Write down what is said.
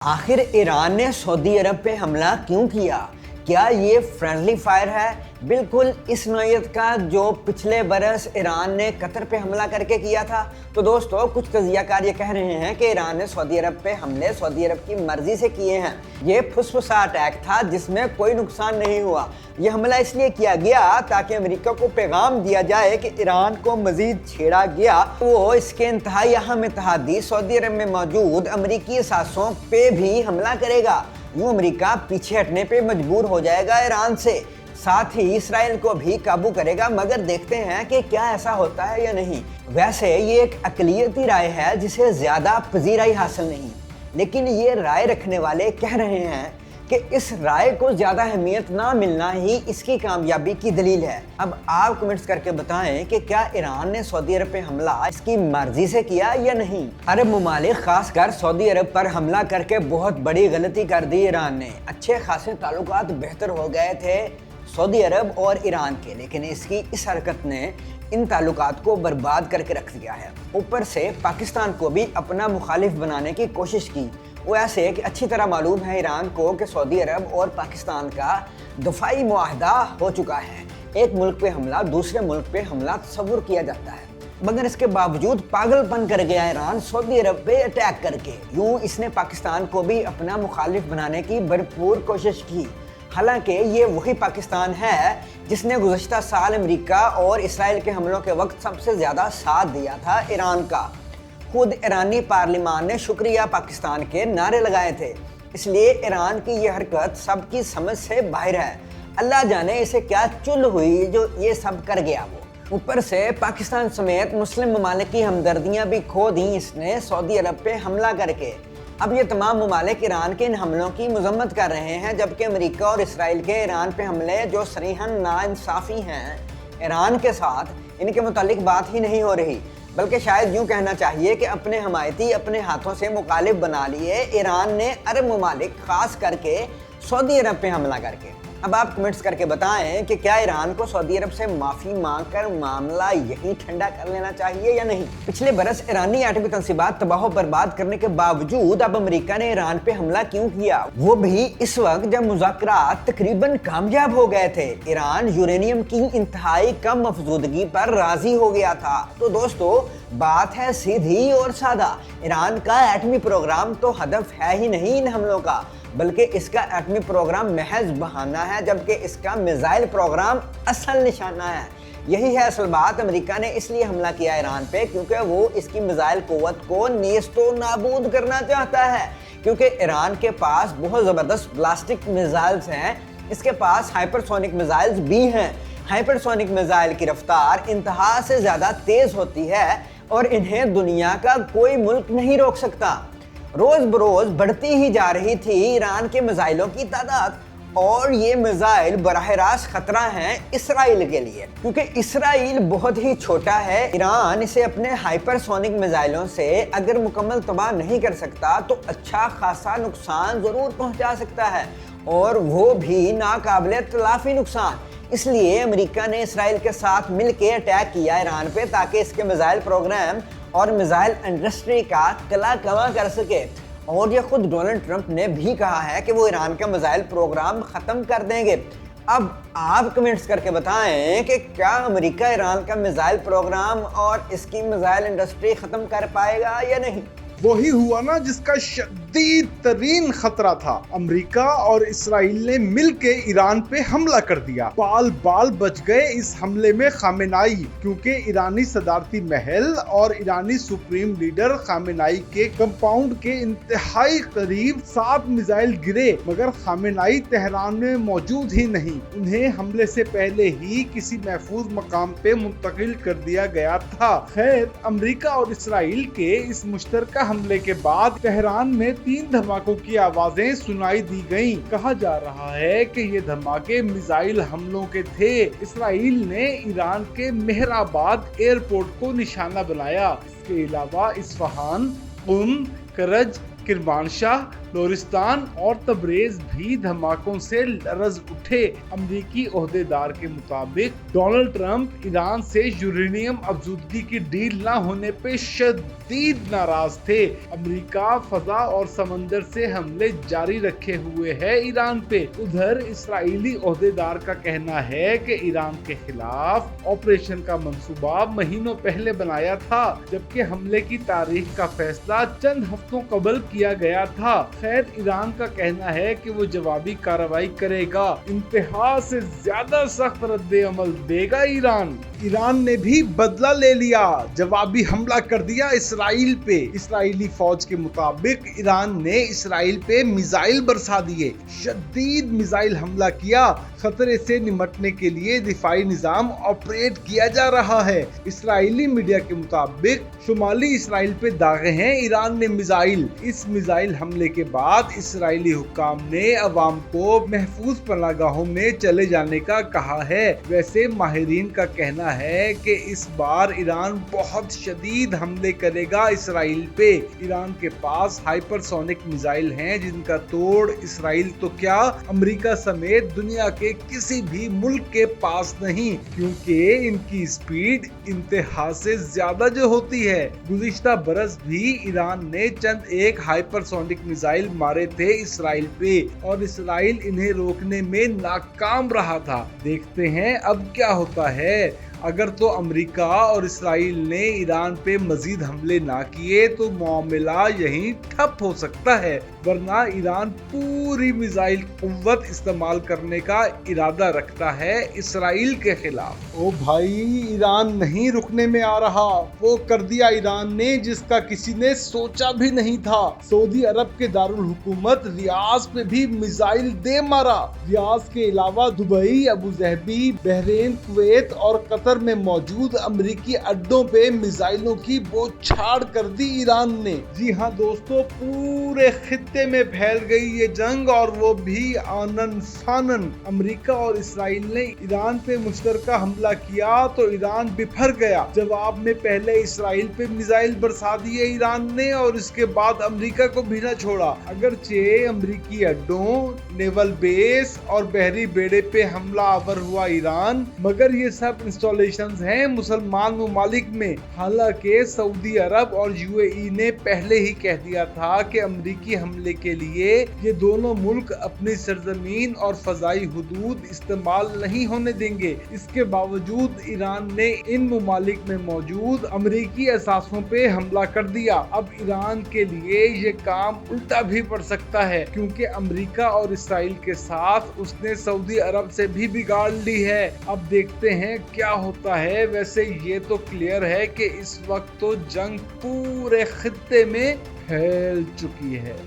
आखिर ईरान ने सऊदी अरब पे हमला क्यों किया? क्या ये फ्रेंडली फायर है? बिल्कुल इस नौयत का जो पिछले बरस ईरान ने कतर पे हमला करके किया था। तो दोस्तों, कुछ तजियाकार ये कह रहे हैं कि ईरान ने सऊदी अरब पे हमले सऊदी अरब की मर्जी से किए हैं। ये फुसफुसा अटैक था जिसमें कोई नुकसान नहीं हुआ। ये हमला इसलिए किया गया ताकि अमेरिका को पैगाम दिया जाए कि ईरान को मजीद छेड़ा गया तो वो इसके इंतहाई अहम इत्तेहादी सऊदी अरब में मौजूद अमेरिकी असासों पे भी हमला करेगा। यूं अमेरिका पीछे हटने पे मजबूर हो जाएगा ईरान से, साथ ही इसराइल को भी काबू करेगा। मगर देखते हैं कि क्या ऐसा होता है या नहीं। वैसे ये एक अकलियती राय है जिसे ज्यादा पजीराई हासिल नहीं, लेकिन ये राय रखने वाले कह रहे हैं कि इस राय को ज्यादा अहमियत ना मिलना ही इसकी कामयाबी की दलील है। अब आप कमेंट्स करके बताएं कि क्या ईरान ने सऊदी अरब पे हमला इसकी मर्जी से किया या नहीं। अरब मुमालिक खासकर सऊदी अरब पर हमला करके बहुत बड़ी गलती कर दी ईरान ने। अच्छे खासे ताल्लुकात बेहतर हो गए थे सऊदी अरब और ईरान के, लेकिन इसकी इस हरकत ने इन ताल्लुकात को बर्बाद करके रख दिया है। ऊपर से पाकिस्तान को भी अपना मुखालिफ बनाने की कोशिश की। वो ऐसे कि अच्छी तरह मालूम है ईरान को कि सऊदी अरब और पाकिस्तान का दफाई मुआहदा हो चुका है। एक मुल्क पे हमला दूसरे मुल्क पे हमला तस्वुर किया जाता है, मगर इसके बावजूद पागलपन कर गया ईरान सऊदी अरब पे अटैक करके। यूं इसने पाकिस्तान को भी अपना मुखालिफ बनाने की भरपूर कोशिश की। हालांकि ये वही पाकिस्तान है जिसने गुज़श्ता साल अमेरिका और इसराइल के हमलों के वक्त सबसे ज़्यादा साथ दिया था ईरान का। खुद ईरानी पार्लिमान ने शुक्रिया पाकिस्तान के नारे लगाए थे। इसलिए ईरान की ये हरकत सबकी समझ से बाहर है। अल्लाह जाने इसे क्या चुल हुई जो ये सब कर गया वो। ऊपर से पाकिस्तान समेत मुस्लिम ममालिक की हमदर्दियाँ भी खो दी इसने सऊदी अरब पे हमला करके। अब ये तमाम ममालिक ईरान के इन हमलों की मजम्मत कर रहे हैं, जबकि अमेरिका और इसराइल के ईरान पे हमले जो सरीहन नाइंसाफ़ी हैं ईरान के साथ, इनके मुतालिक बात ही नहीं हो रही। बल्कि शायद यूँ कहना चाहिए कि अपने हमायती अपने हाथों से मुखालिफ बना लिए ईरान ने अरब ममालिक, खास करके सऊदी अरब पे हमला करके। अब आप कमेंट्स करके बताएं कि क्या ईरान को सऊदी अरब से माफ़ी मांगकर मामला यही ठंडा कर लेना चाहिए या नहीं। पिछले बरस ईरानी एटमी तंसीबात तबाह बर्बाद करने के बावजूद अब अमेरिका ने ईरान पे हमला क्यों किया, वो भी इस वक्त जब मुज़ाकरात तकरीबन कामयाब हो गए थे। ईरान यूरेनियम की इंतहाई कम अफजूदगी पर राजी हो गया था। तो दोस्तों, बात है सीधी और सादा। ईरान का एटमी प्रोग्राम तो हदफ है ही नहीं इन हमलों का, बल्कि इसका एटमी प्रोग्राम महज बहाना है, जबकि इसका मिसाइल प्रोग्राम असल निशाना है। यही है असल बात। अमेरिका ने इसलिए हमला किया ईरान पे क्योंकि वो इसकी मिसाइल कुव्वत को नेस्तो नाबूद करना चाहता है। क्योंकि ईरान के पास बहुत ज़बरदस्त ब्लास्टिक मिसाइल्स हैं, इसके पास हाइपरसोनिक मिसाइल्स भी हैं। हाइपरसोनिक मिसाइल की रफ्तार इंतहा से ज़्यादा तेज़ होती है और इन्हें दुनिया का कोई मुल्क नहीं रोक सकता। रोज बरोज बढ़ती ही जा रही थी ईरान के मिसाइलों की तादाद, और ये मिसाइल बराह रास्त खतरा हैं इसराइल के लिए, क्योंकि इसराइल बहुत ही छोटा है। ईरान इसे अपने हाइपरसोनिक मिसाइलों से अगर मुकम्मल तबाह नहीं कर सकता तो अच्छा खासा नुकसान ज़रूर पहुंचा सकता है, और वो भी नाकाबिले तलाफी नुकसान। इसलिए अमेरिका ने इसराइल के साथ मिलकर अटैक किया ईरान पे, ताकि इसके मिसाइल प्रोग्राम और मिसाइल इंडस्ट्री का कला कमा कर सके। और ये खुद डोनाल्ड ट्रंप ने भी कहा है कि वो ईरान का मिसाइल प्रोग्राम ख़त्म कर देंगे। अब आप कमेंट्स करके बताएं कि क्या अमेरिका ईरान का मिसाइल प्रोग्राम और इसकी मिसाइल इंडस्ट्री ख़त्म कर पाएगा या नहीं। वही हुआ ना जिसका शदीद तरीन खतरा था। अमेरिका और इसराइल ने मिलके ईरान पे हमला कर दिया। बाल बाल बच गए इस हमले में खामेनाई, क्योंकि ईरानी सदारती महल और ईरानी सुप्रीम लीडर खामेनाई के कंपाउंड के इंतहाई करीब 7 मिसाइल गिरे, मगर खामेनाई तेहरान में मौजूद ही नहीं। उन्हें हमले से पहले ही किसी महफूज मकाम पे मुंतकिल कर दिया गया था। खैर, अमेरिका और इसराइल के इस मुश्तरका हमले के बाद तेहरान में 3 धमाकों की आवाजें सुनाई दी गईं। कहा जा रहा है कि ये धमाके मिसाइल हमलों के थे। इसराइल ने ईरान के मेहराबाद एयरपोर्ट को निशाना बनाया। इसके अलावा इस्फहान, कुम, करज, किरमानशाह, लोरिस्तान और तबरेज भी धमाकों से लरज उठे। अमरीकी ओहदेदार के मुताबिक डोनाल्ड ट्रंप ईरान से यूरेनियम अफजूदगी की डील न होने पे शदीद नाराज थे। अमरीका फजा और समंदर से हमले जारी रखे हुए है ईरान पे। उधर इस्राएली ओहदेदार का कहना है कि ईरान के खिलाफ ऑपरेशन का मंसूबा महीनों पहले बनाया था, जबकि हमले की तारीख का फैसला चंद हफ्तों कबल किया गया था। खैर, ईरान का कहना है कि वो जवाबी कार्रवाई करेगा, इंतहा से ज्यादा सख्त रद्द अमल देगा ईरान ने भी बदला ले लिया, जवाबी हमला कर दिया इसराइल पे। इसराइली फौज के मुताबिक ईरान ने इसराइल पे मिसाइल बरसा दिए, शदीद मिसाइल हमला किया। खतरे से निपटने के लिए दिफाई निजाम ऑपरेट किया जा रहा है। इसराइली मीडिया के मुताबिक शुमाली इसराइल पे दागे हैं ईरान ने मिसाइल। इस मिसाइल हमले के बाद इसराइली हुक्काम ने अवाम को महफूज पनाहगाहों में चले जाने का कहा है। वैसे माहिरीन का कहना है कि इस बार ईरान बहुत शदीद हमले करेगा इसराइल पे। ईरान के पास हाइपरसोनिक मिसाइल हैं जिनका तोड़ इसराइल तो क्या, अमेरिका समेत दुनिया के किसी भी मुल्क के पास नहीं, क्योंकि इनकी स्पीड इंतहा से ज्यादा जो होती है। गुज़िश्ता बरस भी ईरान ने चंद एक हाइपरसोनिक मिसाइल मारे थे इसराइल पे और इसराइल इन्हें रोकने में नाकाम रहा था। देखते हैं अब क्या होता है। अगर तो अमेरिका और इसराइल ने ईरान पे मजीद हमले ना किए तो मामला यहीं ठप हो सकता है, वरना ईरान पूरी मिसाइल कुव्वत इस्तेमाल करने का इरादा रखता है इसराइल के खिलाफ। ओ भाई, ईरान नहीं रुकने में आ रहा, वो कर दिया ईरान ने जिसका किसी ने सोचा भी नहीं था। सऊदी अरब के दारुल हुकूमत रियाज पे भी मिसाइल दे मारा। रियाज के अलावा Dubai, Abu Dhabi, Bahrain, Kuwait और कतर में मौजूद अमेरिकी अड्डों पे मिसाइलों की बौछार कर दी ईरान ने। जी हाँ दोस्तों, पूरे खित्ते में फैल गई ये जंग और वो भी आनन फानन। अमेरिका और इसराइल ने ईरान पे मुश्तरका हमला किया तो ईरान बिफर गया। जवाब में पहले इसराइल पे मिसाइल बरसा दिए ईरान ने और इसके बाद अमेरिका को भी न छोड़ा। अगरचे अमेरिकी अड्डों, नेवल बेस और बहरी बेड़े पे हमला आवर हुआ ईरान, मगर ये सब इंस्टॉलेशंस हैं मुसलमान ममालिक में। हालांकि सऊदी अरब और यूएई ने पहले ही कह दिया था कि अमेरिकी हमले के लिए ये दोनों मुल्क अपनी सरजमीन और फजाई हुदूद इस्तेमाल नहीं होने देंगे। इसके बावजूद ईरान ने इन ममालिक में मौजूद अमेरिकी असासों पे हमला कर दिया। अब ईरान के लिए ये काम उल्टा भी पड़ सकता है, क्योंकि अमेरिका और इसराइल के साथ उसने सऊदी अरब से भी बिगाड़ ली है। अब देखते हैं क्या होता है। वैसे ये तो क्लियर है कि इस वक्त तो जंग पूरे खित्ते में फैल चुकी है।